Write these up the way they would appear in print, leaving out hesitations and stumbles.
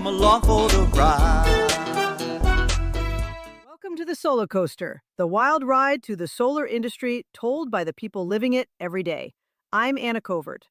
Come along for the ride. Welcome to the Solar Coaster, the wild ride to the solar industry told by the people living it every day. I'm Anna Covert.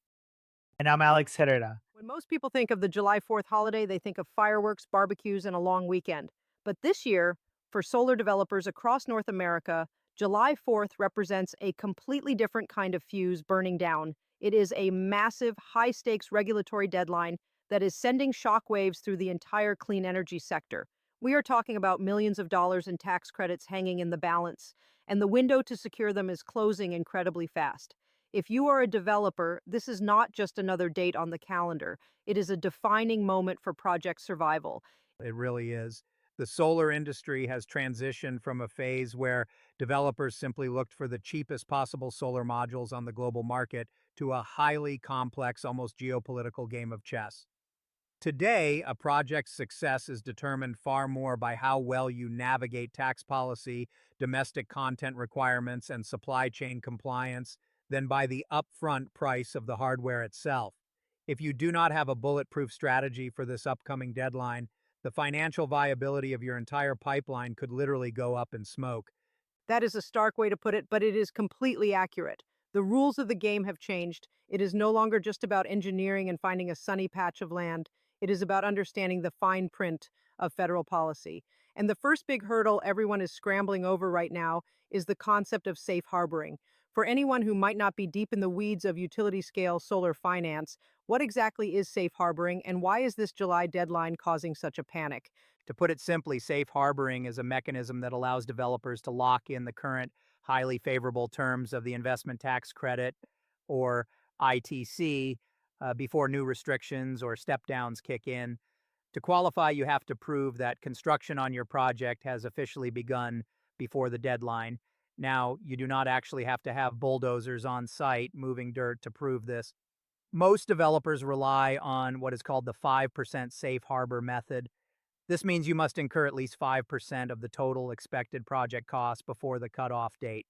And I'm Alex Herrera. When most people think of the July 4th holiday, they think of fireworks, barbecues, and a long weekend. But this year, for solar developers across North America, July 4th represents a completely different kind of fuse burning down. It is a massive, high stakes regulatory deadline that is sending shockwaves through the entire clean energy sector. We are talking about millions of dollars in tax credits hanging in the balance, and the window to secure them is closing incredibly fast. If you are a developer, this is not just another date on the calendar. It is a defining moment for project survival. It really is. The solar industry has transitioned from a phase where developers simply looked for the cheapest possible solar modules on the global market to a highly complex, almost geopolitical game of chess. Today, a project's success is determined far more by how well you navigate tax policy, domestic content requirements, and supply chain compliance than by the upfront price of the hardware itself. If you do not have a bulletproof strategy for this upcoming deadline, the financial viability of your entire pipeline could literally go up in smoke. That is a stark way to put it, but it is completely accurate. The rules of the game have changed. It is no longer just about engineering and finding a sunny patch of land. It is about understanding the fine print of federal policy. And the first big hurdle everyone is scrambling over right now is the concept of safe harboring. For anyone who might not be deep in the weeds of utility scale solar finance, what exactly is safe harboring and why is this July deadline causing such a panic? To put it simply, safe harboring is a mechanism that allows developers to lock in the current highly favorable terms of the investment tax credit, or ITC, before new restrictions or step downs kick in. To qualify, you have to prove that construction on your project has officially begun before the deadline. Now, you do not actually have to have bulldozers on site moving dirt to prove this. Most developers rely on what is called the 5% safe harbor method. This means you must incur at least 5% of the total expected project cost before the cutoff date.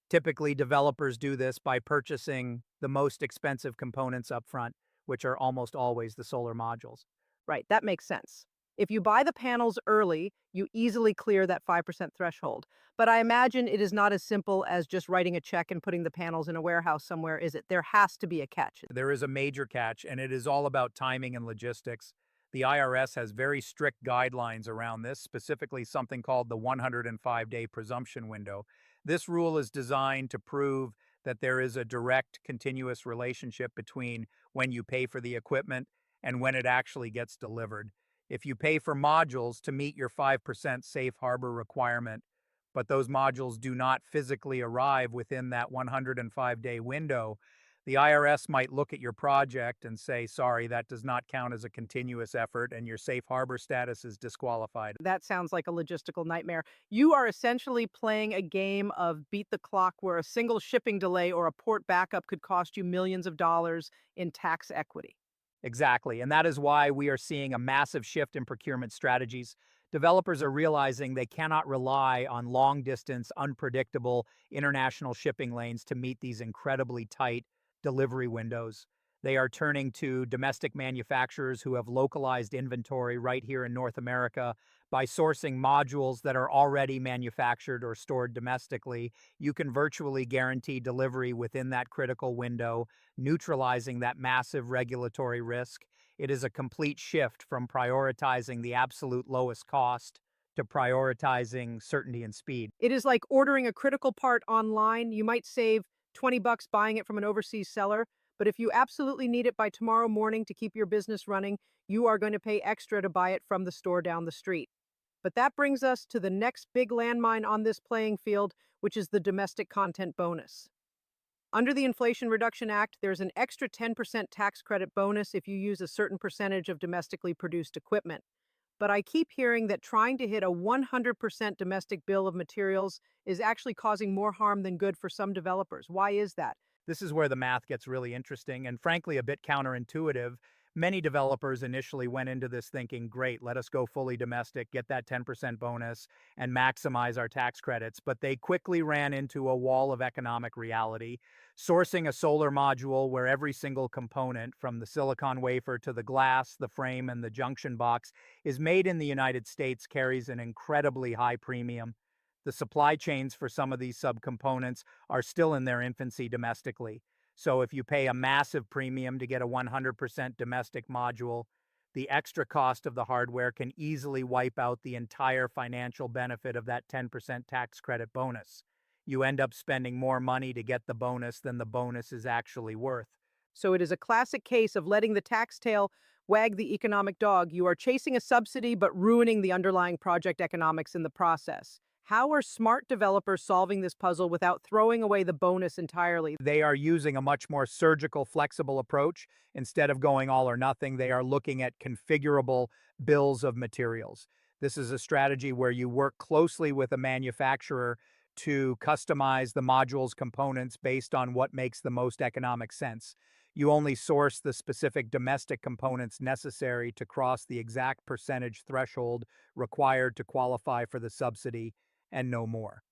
Typically, developers do this by purchasing the most expensive components up front, which are almost always the solar modules. Right, that makes sense. If you buy the panels early, you easily clear that 5% threshold. But I imagine it is not as simple as just writing a check and putting the panels in a warehouse somewhere, is it? There has to be a catch. There is a major catch, and it is all about timing and logistics. The IRS has very strict guidelines around this, specifically something called the 105-day presumption window. This rule is designed to prove that there is a direct, continuous relationship between when you pay for the equipment and when it actually gets delivered. If you pay for modules to meet your 5% safe harbor requirement, but those modules do not physically arrive within that 105-day window, the IRS might look at your project and say, sorry, that does not count as a continuous effort and your safe harbor status is disqualified. That sounds like a logistical nightmare. You are essentially playing a game of beat the clock where a single shipping delay or a port backup could cost you millions of dollars in tax equity. Exactly, and that is why we are seeing a massive shift in procurement strategies. Developers are realizing they cannot rely on long-distance, unpredictable international shipping lanes to meet these incredibly tight delivery windows. They are turning to domestic manufacturers who have localized inventory right here in North America. By sourcing modules that are already manufactured or stored domestically, you can virtually guarantee delivery within that critical window, neutralizing that massive regulatory risk. It is a complete shift from prioritizing the absolute lowest cost to prioritizing certainty and speed. It is like ordering a critical part online. You might save $20 buying it from an overseas seller, but if you absolutely need it by tomorrow morning to keep your business running, you are going to pay extra to buy it from the store down the street. But that brings us to the next big landmine on this playing field, which is the domestic content bonus. Under the Inflation Reduction Act, there's an extra 10% tax credit bonus if you use a certain percentage of domestically produced equipment. But I keep hearing that trying to hit a 100% domestic bill of materials is actually causing more harm than good for some developers. Why is that? This is where the math gets really interesting and frankly a bit counterintuitive. Many developers initially went into this thinking, great, let us go fully domestic, get that 10% bonus, and maximize our tax credits. But they quickly ran into a wall of economic reality. Sourcing a solar module where every single component, from the silicon wafer to the glass, the frame, and the junction box, is made in the United States carries an incredibly high premium. The supply chains for some of these subcomponents are still in their infancy domestically. So if you pay a massive premium to get a 100% domestic module, the extra cost of the hardware can easily wipe out the entire financial benefit of that 10% tax credit bonus. You end up spending more money to get the bonus than the bonus is actually worth. So it is a classic case of letting the tax tail wag the economic dog. You are chasing a subsidy but ruining the underlying project economics in the process. How are smart developers solving this puzzle without throwing away the bonus entirely? They are using a much more surgical, flexible approach. Instead of going all or nothing, they are looking at configurable bills of materials. This is a strategy where you work closely with a manufacturer to customize the module's components based on what makes the most economic sense. You only source the specific domestic components necessary to cross the exact percentage threshold required to qualify for the subsidy, and no more.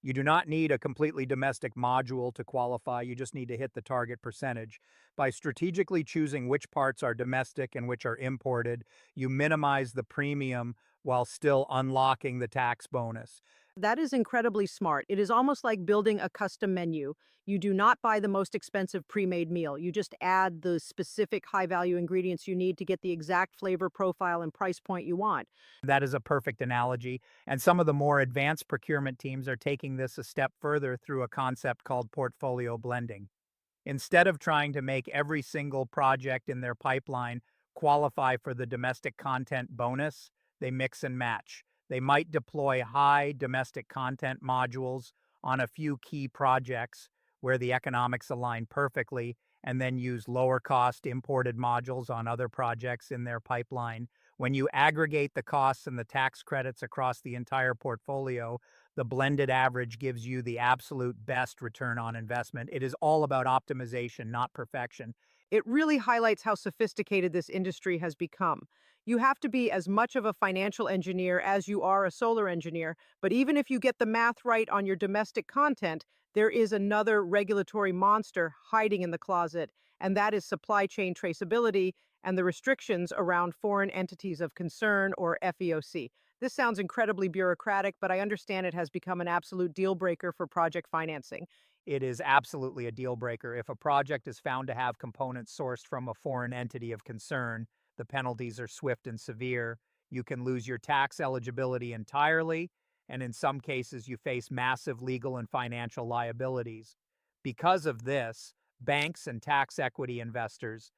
You do not need a completely domestic module to qualify, you just need to hit the target percentage. By strategically choosing which parts are domestic and which are imported, you minimize the premium while still unlocking the tax bonus. That is incredibly smart. It is almost like building a custom menu. You do not buy the most expensive pre-made meal. You just add the specific high-value ingredients you need to get the exact flavor profile and price point you want. That is a perfect analogy, and some of the more advanced procurement teams are taking this a step further through a concept called portfolio blending. Instead of trying to make every single project in their pipeline qualify for the domestic content bonus, they mix and match. They might deploy high domestic content modules on a few key projects where the economics align perfectly, and then use lower cost imported modules on other projects in their pipeline. When you aggregate the costs and the tax credits across the entire portfolio, the blended average gives you the absolute best return on investment. It is all about optimization, not perfection. It really highlights how sophisticated this industry has become. You have to be as much of a financial engineer as you are a solar engineer, but even if you get the math right on your domestic content, there is another regulatory monster hiding in the closet, and that is supply chain traceability and the restrictions around foreign entities of concern, or FEOC. This sounds incredibly bureaucratic, but I understand it has become an absolute deal breaker for project financing. It is absolutely a deal breaker. If a project is found to have components sourced from a foreign entity of concern, the penalties are swift and severe. You can lose your tax eligibility entirely, and in some cases, you face massive legal and financial liabilities. Because of this, banks and tax equity investors,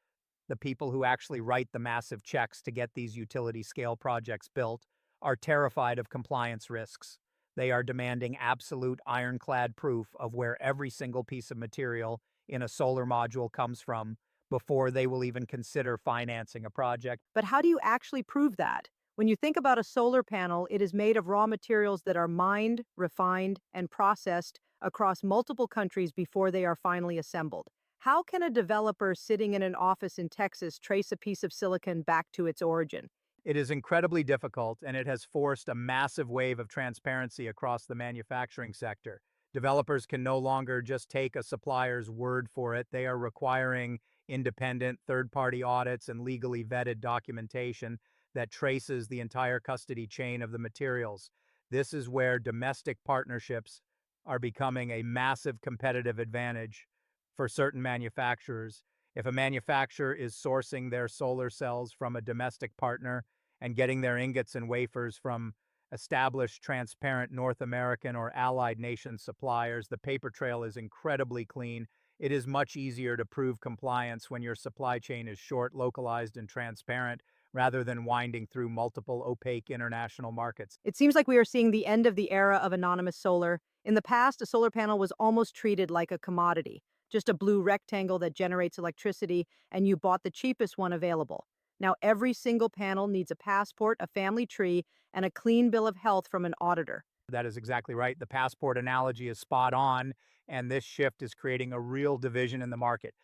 the people who actually write the massive checks to get these utility scale projects built, are terrified of compliance risks. They are demanding absolute ironclad proof of where every single piece of material in a solar module comes from before they will even consider financing a project. But how do you actually prove that? When you think about a solar panel, it is made of raw materials that are mined, refined, and processed across multiple countries before they are finally assembled. How can a developer sitting in an office in Texas trace a piece of silicon back to its origin? It is incredibly difficult, and it has forced a massive wave of transparency across the manufacturing sector. Developers can no longer just take a supplier's word for it. They are requiring independent third-party audits and legally vetted documentation that traces the entire custody chain of the materials. This is where domestic partnerships are becoming a massive competitive advantage for certain manufacturers. If a manufacturer is sourcing their solar cells from a domestic partner and getting their ingots and wafers from established, transparent North American or allied nation suppliers, the paper trail is incredibly clean. It is much easier to prove compliance when your supply chain is short, localized, and transparent, rather than winding through multiple opaque international markets. It seems like we are seeing the end of the era of anonymous solar. In the past, a solar panel was almost treated like a commodity, just a blue rectangle that generates electricity, and you bought the cheapest one available. Now, every single panel needs a passport, a family tree, and a clean bill of health from an auditor. That is exactly right. The passport analogy is spot on, and this shift is creating a real division in the market.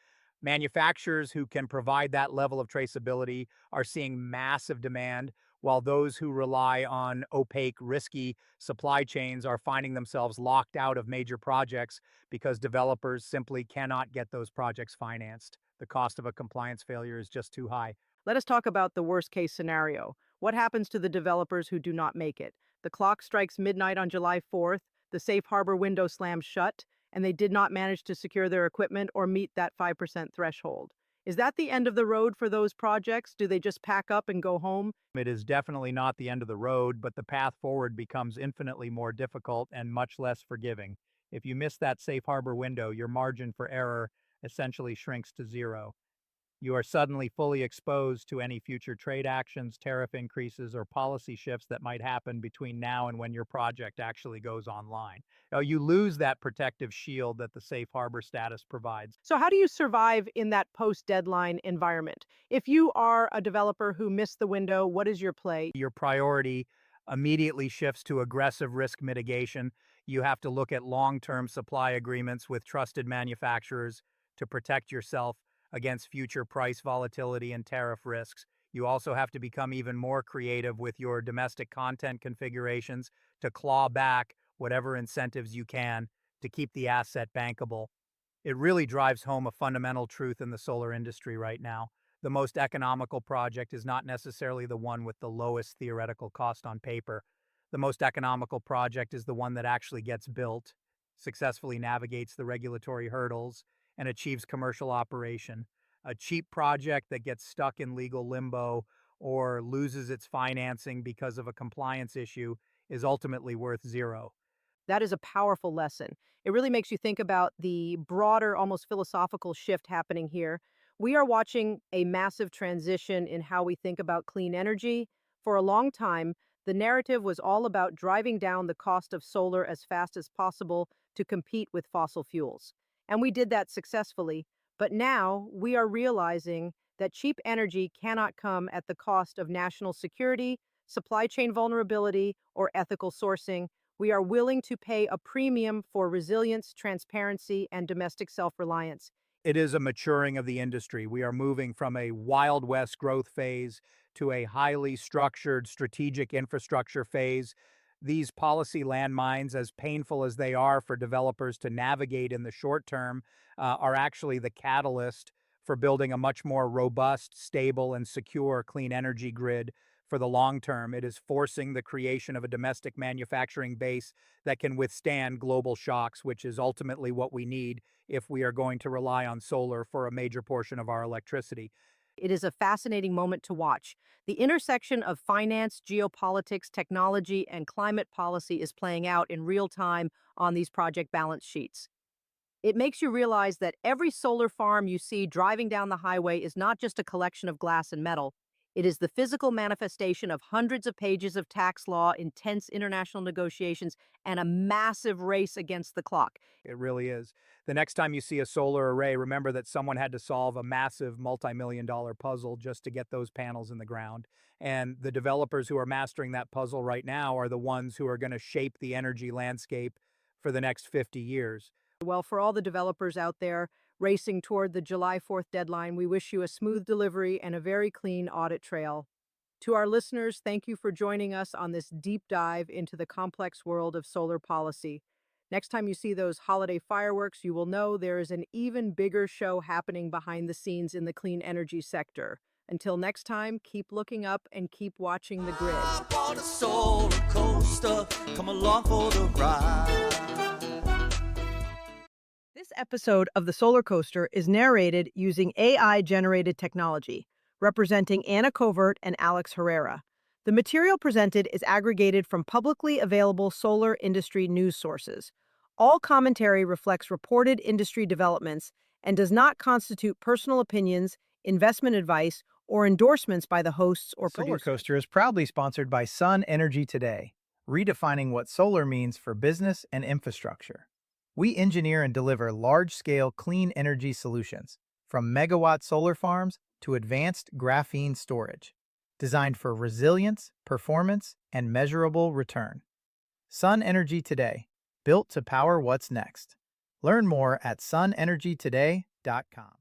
Manufacturers who can provide that level of traceability are seeing massive demand, while those who rely on opaque, risky supply chains are finding themselves locked out of major projects because developers simply cannot get those projects financed. The cost of a compliance failure is just too high. Let us talk about the worst case scenario. What happens to the developers who do not make it? The clock strikes midnight on July 4th, the safe harbor window slams shut, and they did not manage to secure their equipment or meet that 5% threshold. Is that the end of the road for those projects? Do they just pack up and go home? It is definitely not the end of the road, but the path forward becomes infinitely more difficult and much less forgiving. If you miss that safe harbor window, your margin for error essentially shrinks to zero. You are suddenly fully exposed to any future trade actions, tariff increases, or policy shifts that might happen between now and when your project actually goes online. Now, you lose that protective shield that the safe harbor status provides. So, how do you survive in that post deadline environment? If you are a developer who missed the window, what is your play? Your priority immediately shifts to aggressive risk mitigation. You have to look at long-term supply agreements with trusted manufacturers to protect yourself against future price volatility and tariff risks. You also have to become even more creative with your domestic content configurations to claw back whatever incentives you can to keep the asset bankable. It really drives home a fundamental truth in the solar industry right now. The most economical project is not necessarily the one with the lowest theoretical cost on paper. The most economical project is the one that actually gets built, successfully navigates the regulatory hurdles, and achieves commercial operation. A cheap project that gets stuck in legal limbo or loses its financing because of a compliance issue is ultimately worth zero. That is a powerful lesson. It really makes you think about the broader, almost philosophical shift happening here. We are watching a massive transition in how we think about clean energy. For a long time, the narrative was all about driving down the cost of solar as fast as possible to compete with fossil fuels. And we did that successfully. But now we are realizing that cheap energy cannot come at the cost of national security, supply chain vulnerability, or ethical sourcing. We are willing to pay a premium for resilience, transparency, and domestic self-reliance. It is a maturing of the industry. We are moving from a Wild West growth phase to a highly structured strategic infrastructure phase. These policy landmines, as painful as they are for developers to navigate in the short term, are actually the catalyst for building a much more robust, stable, and secure clean energy grid for the long term. It is forcing the creation of a domestic manufacturing base that can withstand global shocks, which is ultimately what we need if we are going to rely on solar for a major portion of our electricity. It is a fascinating moment to watch. The intersection of finance, geopolitics, technology, and climate policy is playing out in real time on these project balance sheets. It makes you realize that every solar farm you see driving down the highway is not just a collection of glass and metal. It is the physical manifestation of hundreds of pages of tax law, intense international negotiations, and a massive race against the clock. It really is. The next time you see a solar array, remember that someone had to solve a massive multi-million-dollar puzzle just to get those panels in the ground. And the developers who are mastering that puzzle right now are the ones who are going to shape the energy landscape for the next 50 years. Well, for all the developers out there racing toward the July 4th deadline, we wish you a smooth delivery and a very clean audit trail. To our listeners, thank you for joining us on this deep dive into the complex world of solar policy. Next time you see those holiday fireworks, you will know there is an even bigger show happening behind the scenes in the clean energy sector. Until next time, keep looking up and keep watching the grid. I want a solar coaster. Come along for the ride. This episode of The Solar Coaster is narrated using AI-generated technology, representing Anna Covert and Alex Herrera. The material presented is aggregated from publicly available solar industry news sources. All commentary reflects reported industry developments and does not constitute personal opinions, investment advice, or endorsements by the hosts or Solar producers. Coaster is proudly sponsored by Sun Energy Today, redefining what solar means for business and infrastructure. We engineer and deliver large-scale clean energy solutions, from megawatt solar farms to advanced graphene storage, designed for resilience, performance, and measurable return. Sun Energy Today, built to power what's next. Learn more at sunenergytoday.com.